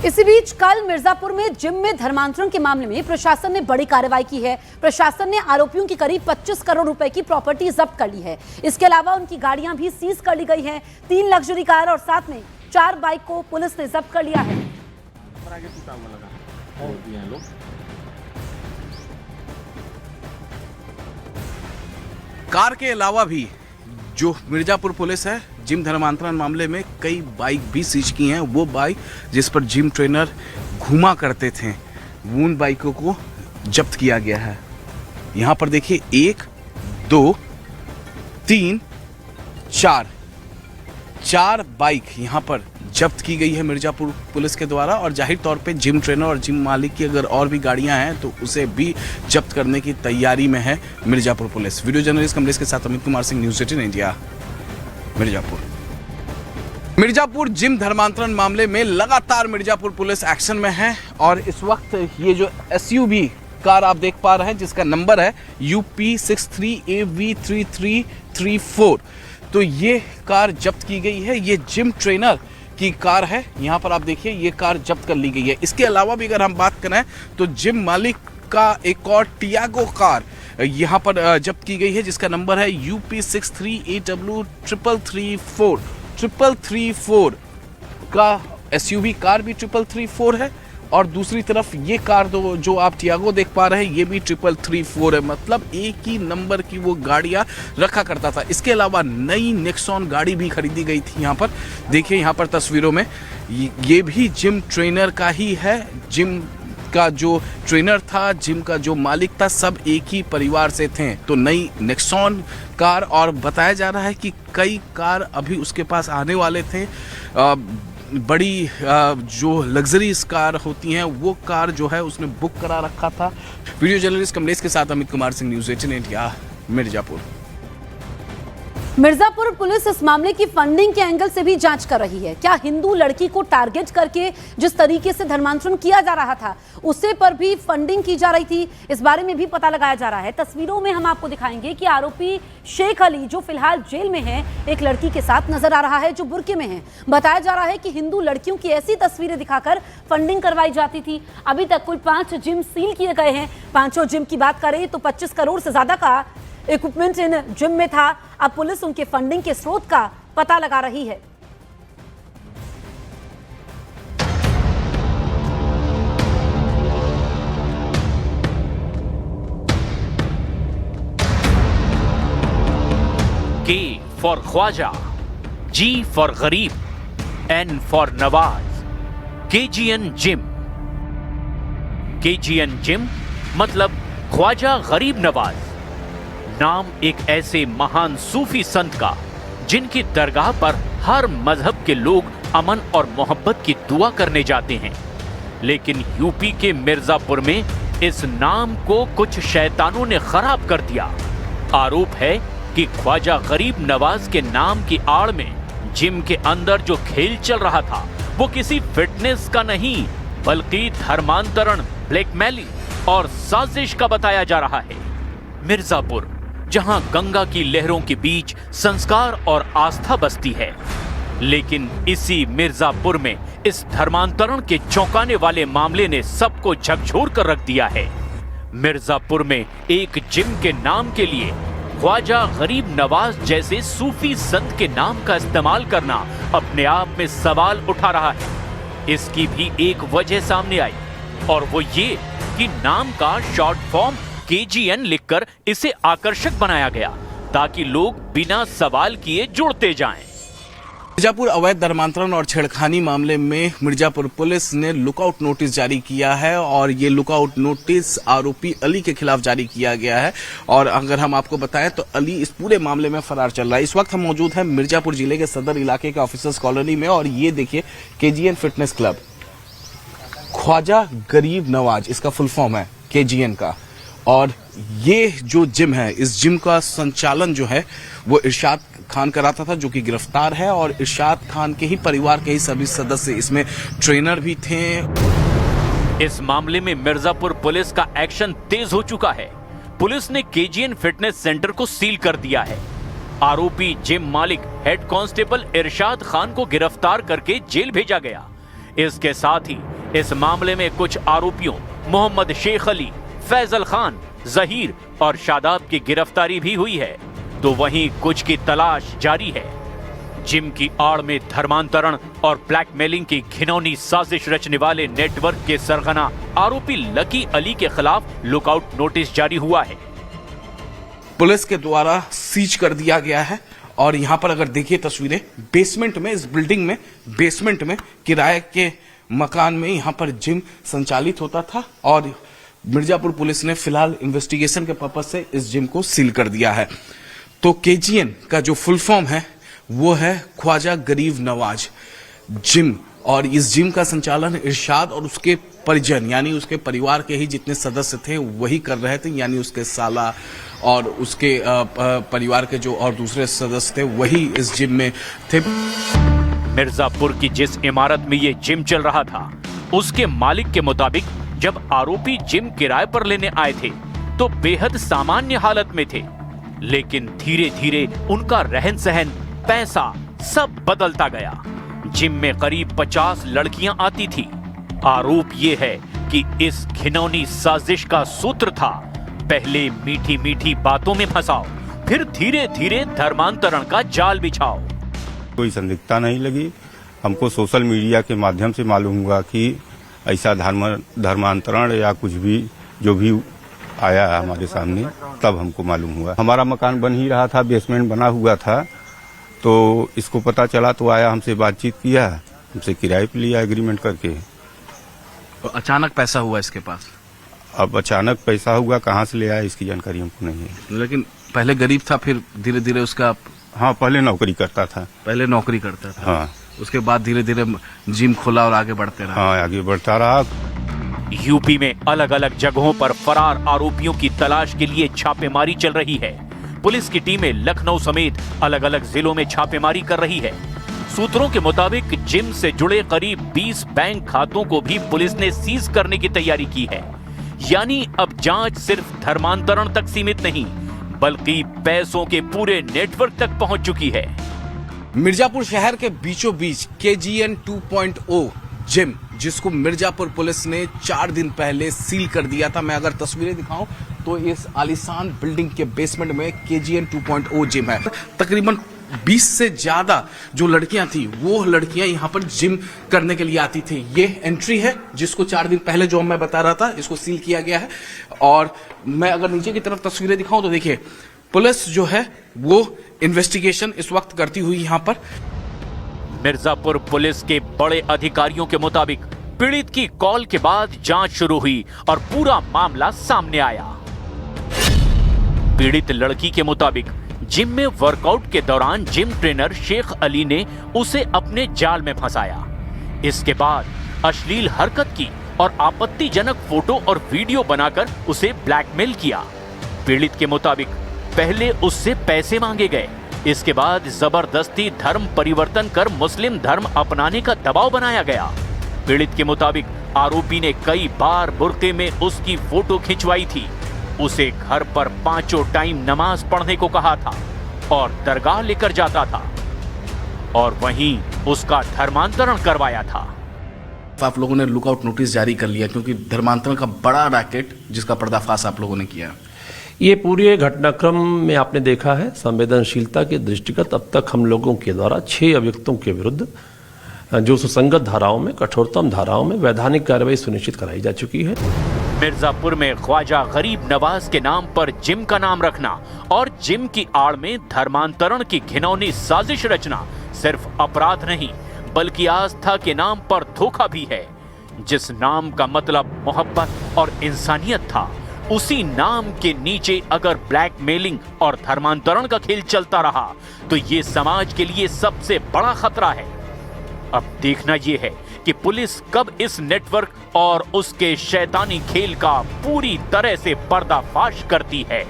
इसी बीच कल मिर्जापुर में जिम में धर्मांतरण के मामले में प्रशासन ने बड़ी कार्रवाई की है। प्रशासन ने आरोपियों की करीब 25 करोड़ रुपए की प्रॉपर्टी जब्त कर ली है। इसके अलावा उनकी गाड़ियां भी सीज कर ली गई हैं। 3 लग्जरी कार और साथ में 4 बाइक को पुलिस ने जब्त कर लिया है। कार के अलावा भी जो मिर्जापुर पुलिस है जिम धर्मांतरण मामले में कई बाइक भी सीज की हैं। वो बाइक जिस पर जिम ट्रेनर घुमा करते थे उन बाइकों को जब्त किया गया है। यहाँ पर देखिए 1, 2, 3, 4 बाइक यहाँ पर जब्त की गई है मिर्जापुर पुलिस के द्वारा। और जाहिर तौर पे जिम ट्रेनर और जिम मालिक की अगर और भी गाड़ियां हैं तो उसे भी जब्त करने की तैयारी में है Mirzapur police. Video journalist Kamlesh के साथ Amit Kumar Singh, news 18 India, Mirzapur gym धर्मांतरण मामले में लगातार मिर्जापुर पुलिस एक्शन में है। और इस वक्त ये जो SUV कार आप देख पा रहे हैं जिसका नंबर है UP 63AV3334, तो ये कार जब्त की गई है। ये जिम ट्रेनर की कार है। यहाँ पर आप देखिए ये कार जब्त कर ली गई है। इसके अलावा भी अगर हम बात करें तो जिम मालिक का एक और टियागो कार यहाँ पर जब्त की गई है जिसका नंबर है UP 63AW3334 का SUV कार भी 334 है। और दूसरी तरफ ये कार जो आप टियागो देख पा रहे हैं ये भी 334 है। मतलब एक ही नंबर की वो गाड़ियाँ रखा करता था। इसके अलावा नई नेक्सॉन गाड़ी भी खरीदी गई थी। यहाँ पर देखिए, यहाँ पर तस्वीरों में ये भी जिम ट्रेनर का ही है। जिम का जो ट्रेनर था, जिम का जो मालिक था, सब एक ही परिवार से थे। तो नई नेक्सॉन कार, और बताया जा रहा है कि कई कार अभी उसके पास आने वाले थे। बड़ी जो लग्जरीज कार होती हैं वो कार जो है उसने बुक करा रखा था। वीडियो जर्नलिस्ट कमलेश के साथ Amit Kumar Singh, news 18 India, Mirzapur police इस मामले की फंडिंग के एंगल से भी जांच कर रही है। क्या हिंदू लड़की को टारगेट करके जिस तरीके से धर्मांतरण किया जा रहा था उसे पर भी फंडिंग की जा रही थी, इस बारे में भी पता लगाया जा रहा है। तस्वीरों में हम आपको दिखाएंगे कि आरोपी शेख अली जो फिलहाल जेल में है, एक लड़की के साथ नजर आ रहा है जो बुर्के में है। बताया जा रहा है कि हिंदू लड़कियों की ऐसी तस्वीरें दिखाकर फंडिंग करवाई जाती थी। अभी तक कुल 5 जिम सील किए गए हैं। 5 जिम की बात करें तो 25 करोड़ से ज्यादा का इक्विपमेंट इन जिम में था। अब पुलिस उनके फंडिंग के स्रोत का पता लगा रही है। K for Khwaja, G for Garib, N for Nawaz. KGN gym. KGN gym मतलब ख्वाजा गरीब नवाज। नाम एक ऐसे महान सूफी संत का जिनकी दरगाह पर हर मजहब के लोग अमन और मोहब्बत की दुआ करने जाते हैं। लेकिन यूपी के मिर्जापुर में इस नाम को कुछ शैतानों ने खराब कर दिया। आरोप है कि ख्वाजा गरीब नवाज के नाम की आड़ में जिम के अंदर जो खेल चल रहा था वो किसी फिटनेस का नहीं बल्कि धर्मांतरण, ब्लैकमेलिंग और साजिश का बताया जा रहा है। मिर्जापुर, जहां गंगा की लहरों के बीच संस्कार और आस्था बसती है, लेकिन इसी मिर्जापुर में इस धर्मांतरण के चौंकाने वाले मामले ने सबको झकझोर कर रख दिया है। मिर्जापुर में एक जिम के नाम के लिए ख्वाजा गरीब नवाज जैसे सूफी संत के नाम का इस्तेमाल करना अपने आप में सवाल उठा रहा है। इसकी भी एक वजह सामने आई और वो ये कि नाम का शॉर्ट फॉर्म KGN लिखकर इसे आकर्षक बनाया गया ताकि लोग बिना सवाल किए जुड़ते जाएं। मिर्जापुर अवैध धर्मांतरण और छेड़खानी मामले में मिर्जापुर पुलिस ने लुकआउट नोटिस जारी किया है। और ये लुकआउट नोटिस आरोपी अली के खिलाफ जारी किया गया है। और अगर हम आपको बताएं तो अली इस पूरे मामले में फरार चल रहा है। इस वक्त हम मौजूद हैं मिर्जापुर जिले के सदर इलाके के ऑफिसर्स कॉलोनी में। और ये देखिए KGN फिटनेस क्लब, ख्वाजा गरीब नवाज इसका फुल फॉर्म है KGN का। और ये जो जिम है, इस जिम का संचालन जो है वो इरशाद खान कराता था जो कि गिरफ्तार है। और इरशाद खान के ही परिवार के ही सभी सदस्य इसमें ट्रेनर भी थे। इस मामले में मिर्जापुर पुलिस का एक्शन तेज हो चुका है। पुलिस ने KGN फिटनेस सेंटर को सील कर दिया है। आरोपी जिम मालिक हेड कांस्टेबल इरशाद खान को गिरफ्तार करके जेल भेजा गया। इसके साथ ही इस मामले में कुछ आरोपियों मोहम्मद शेख अली, फैजल खान, जहीर और शादाब की गिरफ्तारी भी हुई है, तो वहीं कुछ की तलाश जारी है। जिम की आड़ में धर्मांतरण और ब्लैकमेलिंग की घिनौनी साजिश रचने वाले नेटवर्क के सरगना आरोपी लकी अली के खिलाफ लुकआउट नोटिस जारी हुआ है। पुलिस के द्वारा सीज कर दिया गया है और यहाँ पर अगर देखिए तस्वीरें, बेसमेंट में, इस बिल्डिंग में बेसमेंट में किराए के मकान में यहाँ पर जिम संचालित होता था और मिर्जापुर पुलिस ने फिलहाल इन्वेस्टिगेशन के पर्पज से इस जिम को सील कर दिया है। तो केजीएन का जो फुल फॉर्म है वो है ख्वाजा गरीब नवाज जिम, और इस जिम का संचालन इरशाद और उसके परिजन यानी उसके परिवार के ही जितने सदस्य थे वही कर रहे थे, यानी उसके साला और उसके परिवार के जो और दूसरे सदस्य थे वही इस जिम में थे। मिर्जापुर की जिस इमारत में ये जिम चल रहा था, उसके मालिक के मुताबिक जब आरोपी जिम किराए पर लेने आए थे तो बेहद सामान्य हालत में थे, लेकिन धीरे धीरे उनका रहन सहन, पैसा सब बदलता गया। जिम में करीब 50 लड़कियां आती थी। आरोप ये है कि इस घिनौनी साजिश का सूत्र था, पहले मीठी मीठी बातों में फंसाओ, फिर धीरे धीरे धर्मांतरण का जाल बिछाओ। कोई संदिग्धता नहीं लगी। हमको सोशल मीडिया के माध्यम से मालूम हुआ कि ऐसा धर्मांतरण या कुछ भी जो भी आया है हमारे सामने, तब हमको मालूम हुआ। हमारा मकान बन ही रहा था, बेसमेंट बना हुआ था, तो इसको पता चला तो आया, हमसे बातचीत किया, हमसे किराए पे लिया एग्रीमेंट करके। तो अचानक पैसा हुआ इसके पास? अब अचानक पैसा हुआ, कहाँ से ले आया इसकी जानकारी हमको नहीं है। लेकिन पहले गरीब था, फिर धीरे धीरे उसका, हाँ पहले नौकरी करता था। पहले नौकरी करता था, हाँ। उसके बाद धीरे धीरे जिम खोला और आगे बढ़ते रहा। हाँ, आगे बढ़ता रहा। यूपी में अलग अलग जगहों पर फरार आरोपियों की तलाश के लिए छापेमारी चल रही है। पुलिस की टीमें लखनऊ समेत अलग अलग जिलों में छापेमारी कर रही है। सूत्रों के मुताबिक जिम से जुड़े करीब 20 बैंक खातों को भी पुलिस ने सीज करने की तैयारी की है। यानी अब जांच सिर्फ धर्मांतरण तक सीमित नहीं, बल्कि पैसों के पूरे नेटवर्क तक पहुंच चुकी है। मिर्जापुर शहर के बीचों बीच केजीएन 2.0 जिम, जिसको मिर्जापुर पुलिस ने 4 दिन पहले सील कर दिया था। मैं अगर तस्वीरें दिखाऊं तो इस आलीशान बिल्डिंग के बेसमेंट में केजीएन 2.0 जिम है। तकरीबन 20 से ज्यादा जो लड़कियां थी वो लड़कियां यहां पर जिम करने के लिए आती थी। ये एंट्री है जिसको 4 दिन पहले जो मैं बता रहा था, इसको सील किया गया है। और मैं अगर नीचे की तरफ तस्वीरें दिखाऊं तो देखिए, पुलिस जो है वो इन्वेस्टिगेशन इस वक्त करती हुई यहां पर। मिर्जापुर पुलिस के बड़े अधिकारियों के मुताबिक पीड़ित की कॉल के बाद जांच शुरू हुई और पूरा मामला सामने आया। पीड़ित लड़की के मुताबिक जिम में वर्कआउट के दौरान जिम ट्रेनर शेख अली ने उसे अपने जाल में फंसाया। इसके बाद अश्लील हरकत की और आपत्तिजनक फोटो और वीडियो बनाकर उसे ब्लैकमेल किया। पीड़ित के मुताबिक पहले उससे पैसे मांगे गए, इसके बाद जबरदस्ती धर्म परिवर्तन कर मुस्लिम धर्म अपनाने का दबाव बनाया गया। पीड़ित के मुताबिक आरोपी ने कई बार बुर्के में उसकी फोटो खिंचवाई थी, उसे घर पर 5 टाइम नमाज पढ़ने को कहा था और दरगाह लेकर जाता था और वहीं उसका धर्मांतरण करवाया था। आप लोगों ने लुकआउट नोटिस जारी कर लिया क्योंकि धर्मांतरण का बड़ा रैकेट जिसका पर्दाफाश आप लोगों ने किया। ये पूरे घटनाक्रम में आपने देखा है, संवेदनशीलता के दृष्टिगत अब तक हम लोगों के द्वारा 6 अभियुक्तों के विरुद्ध जो सुसंगत धाराओं में, कठोरतम धाराओं में वैधानिक कार्रवाई सुनिश्चित कराई जा चुकी है। मिर्जापुर में ख्वाजा गरीब नवाज के नाम पर जिम का नाम रखना और जिम की आड़ में धर्मांतरण की घिनौनी साजिश रचना सिर्फ अपराध नहीं बल्कि आस्था के नाम पर धोखा भी है। जिस नाम का मतलब मोहब्बत और इंसानियत था, उसी नाम के नीचे अगर ब्लैकमेलिंग और धर्मांतरण का खेल चलता रहा तो ये समाज के लिए सबसे बड़ा खतरा है। अब देखना यह है कि पुलिस कब इस नेटवर्क और उसके शैतानी खेल का पूरी तरह से पर्दाफाश करती है।